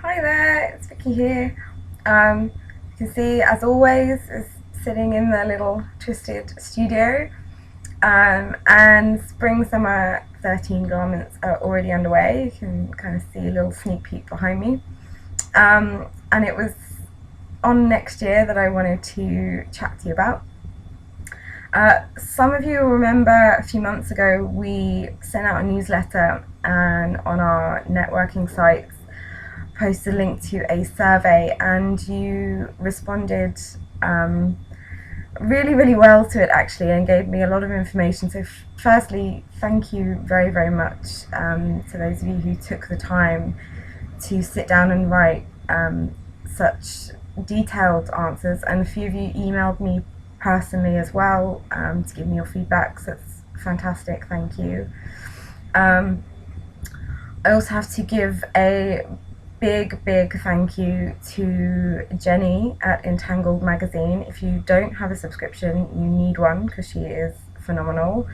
Hi there, it's Vicky here. You can see, as always, is sitting in the little Twisted studio, and Spring Summer 13 garments are already underway. You can kind of see a little sneak peek behind me. And it was on next year that I wanted to chat to you about. Some of you will remember a few months ago we sent out a newsletter, and on our networking sites posted a link to a survey, and you responded really well to it actually, and gave me a lot of information. So firstly, thank you very much to those of you who took the time to sit down and write such detailed answers, and a few of you emailed me personally as well to give me your feedback, so it's fantastic, thank you. I also have to give a big thank you to Jenny at Entangled Magazine. If you don't have a subscription, you need one, because she is phenomenal,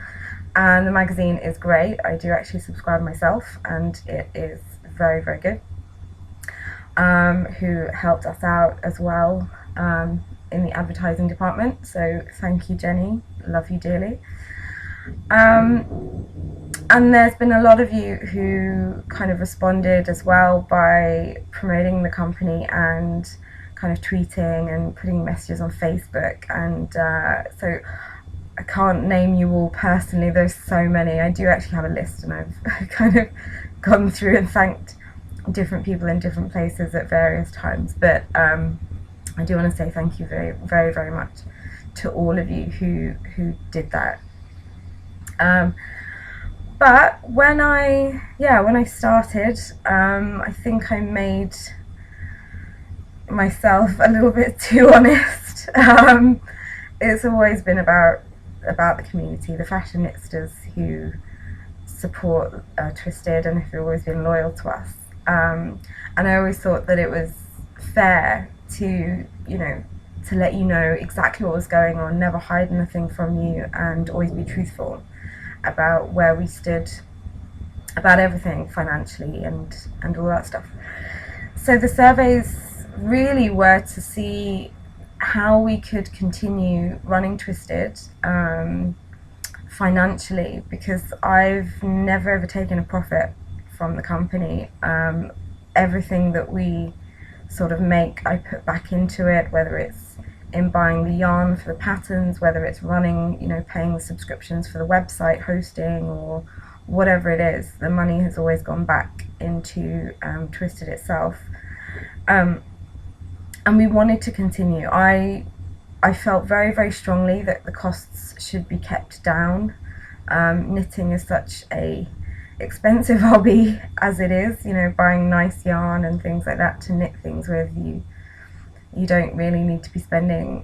and the magazine is great. I do actually subscribe myself, and it is very good. Who helped us out as well in the advertising department, so thank you, Jenny, love you dearly. And there's been a lot of you who kind of responded as well by promoting the company and kind of tweeting and putting messages on Facebook, and so I can't name you all personally, there's so many. I do actually have a list, and I've kind of gone through and thanked different people in different places at various times, but I do want to say thank you very much to all of you who did that. But when I started, I think I made myself a little bit too honest. It's always been about the community, the fashionistas who support Twisted and have always been loyal to us. And I always thought that it was fair to let you know exactly what was going on, never hide anything from you, and always be truthful about where we stood about everything financially and all that stuff. So the surveys really were to see how we could continue running Twisted financially, because I've never ever taken a profit from the company. Everything that we sort of make, I put back into it, whether it's in buying the yarn for the patterns, whether it's running, paying the subscriptions for the website hosting, or whatever it is, the money has always gone back into Twisted itself. And we wanted to continue. I felt very strongly that the costs should be kept down. Knitting is such a expensive hobby as it is, buying nice yarn and things like that to knit things with. You don't really need to be spending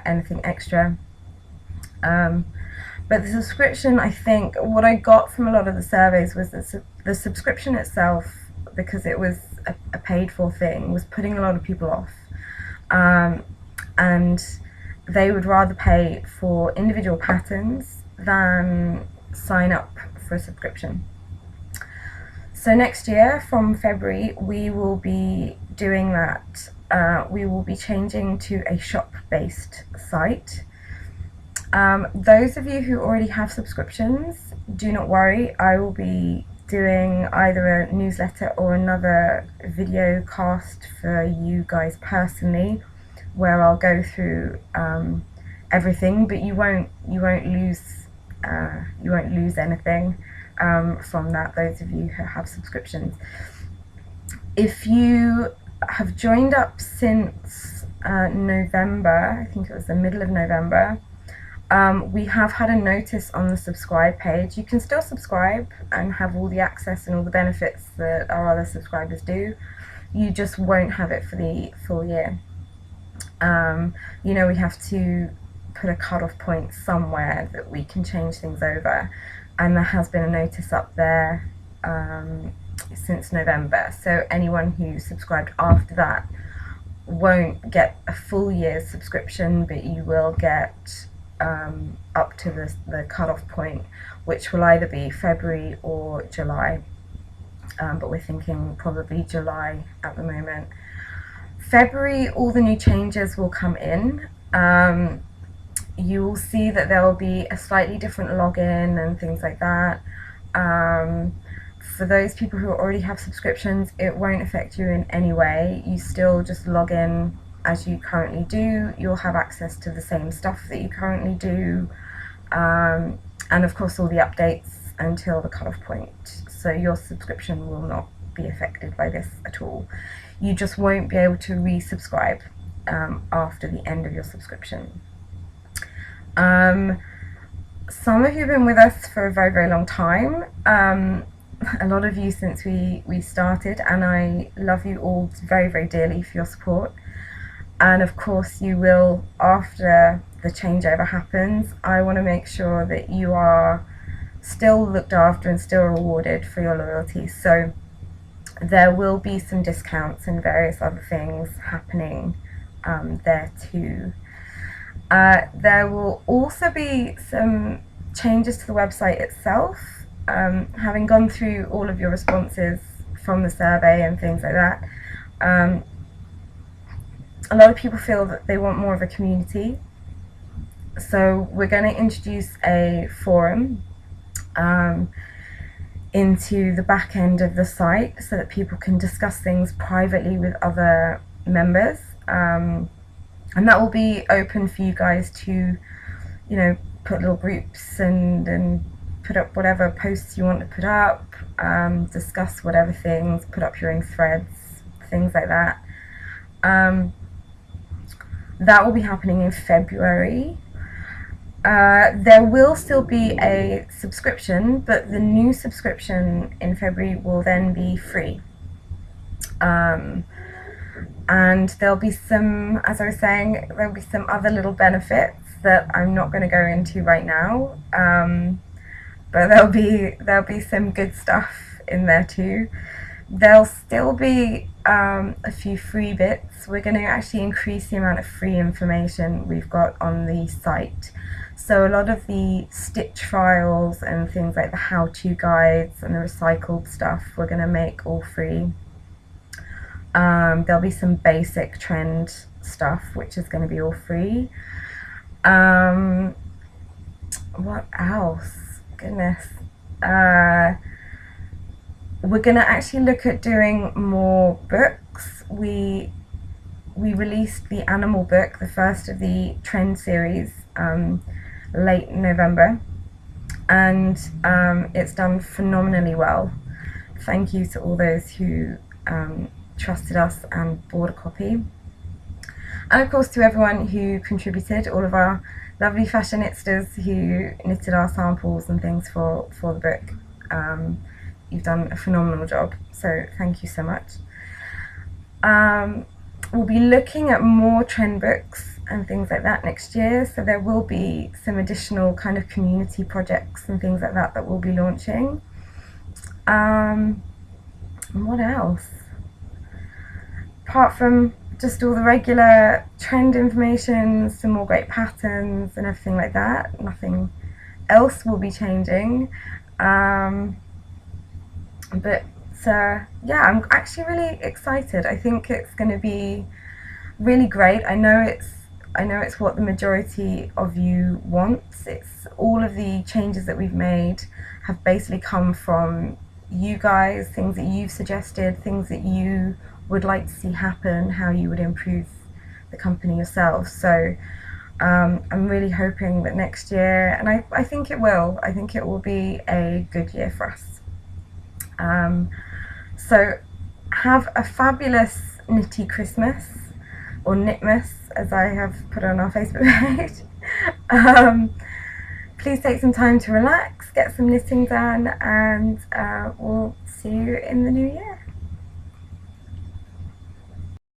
anything extra. But the subscription, I think, what I got from a lot of the surveys was that the subscription itself, because it was a paid for thing, was putting a lot of people off. And they would rather pay for individual patterns than sign up for a subscription. So next year, from February, we will be doing that. We will be changing to a shop-based site. Those of you who already have subscriptions, do not worry. I will be doing either a newsletter or another video cast for you guys personally, where I'll go through everything, but you won't lose anything from that, those of you who have subscriptions. If you have joined up since November, I think it was the middle of November, we have had a notice on the subscribe page. You can still subscribe and have all the access and all the benefits that our other subscribers do. You just won't have it for the full year. We have to put a cut-off point somewhere that we can change things over, and there has been a notice up there since November, so anyone who subscribed after that won't get a full year's subscription, but you will get up to the cut-off point, which will either be February or July. but we're thinking probably July at the moment. February, all the new changes will come in. You will see that there will be a slightly different login and things like that. For those people who already have subscriptions, it won't affect you in any way. You still just log in as you currently do. You'll have access to the same stuff that you currently do, and of course all the updates until the cutoff point. So your subscription will not be affected by this at all. You just won't be able to resubscribe after the end of your subscription. Some of you have been with us for a very, very long time. A lot of you since we started, and I love you all very, very dearly for your support. And of course you will, after the changeover happens, I want to make sure that you are still looked after and still rewarded for your loyalty. So there will be some discounts and various other things happening there too. There will also be some changes to the website itself. Having gone through all of your responses from the survey and things like that, a lot of people feel that they want more of a community. So we're going to introduce a forum into the back end of the site so that people can discuss things privately with other members. And that will be open for you guys to, you know, put little groups and put up whatever posts you want to put up, discuss whatever things, put up your own threads, things like that. That will be happening in February. There will still be a subscription, but the new subscription in February will then be free. And there'll be some, as I was saying, there'll be some other little benefits that I'm not going to go into right now, but there'll be some good stuff in there too. There'll still be a few free bits. We're going to actually increase the amount of free information we've got on the site. So a lot of the stitch files and things like the how-to guides and the recycled stuff we're going to make all free. There'll be some basic trend stuff which is going to be all free. What else? Goodness. We're going to actually look at doing more books. We released the animal book, the first of the trend series, late November, and it's done phenomenally well. Thank you to all those who trusted us and bought a copy, and of course to everyone who contributed, all of our lovely fashionistas who knitted our samples and things for the book. You've done a phenomenal job, so thank you so much. We'll be looking at more trend books and things like that next year, so there will be some additional kind of community projects and things like that we'll be launching. What else? Apart from just all the regular trend information, some more great patterns and everything like that, nothing else will be changing. Yeah, I'm actually really excited. I think it's going to be really great. I know it's what the majority of you want. It's all of the changes that we've made have basically come from you guys, things that you've suggested, things that you would like to see happen, how you would improve the company yourself. So I'm really hoping that next year, and I think it will be a good year for us. So have a fabulous Knitty Christmas, or Knitmas as I have put on our Facebook page. Please take some time to relax, get some knitting done, and we'll see you in the new year.